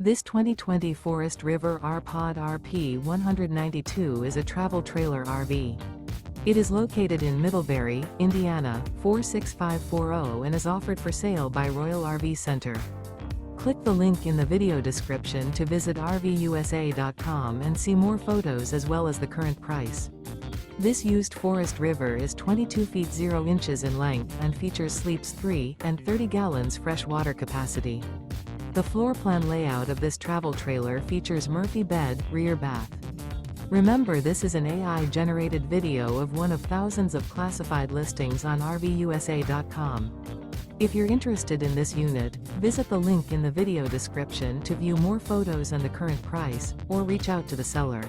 This 2020 Forest River R-Pod RP 192 is a travel trailer RV. It is located in Middlebury, Indiana, 46540 and is offered for sale by Royal RV Center. Click the link in the video description to visit RVUSA.com and see more photos as well as the current price. This used Forest River is 22 feet 0 inches in length and features sleeps 3 and 30 gallons fresh water capacity. The floor plan layout of this travel trailer features Murphy bed, rear bath. Remember, this is an AI-generated video of one of thousands of classified listings on RVUSA.com. If you're interested in this unit, visit the link in the video description to view more photos and the current price, or reach out to the seller.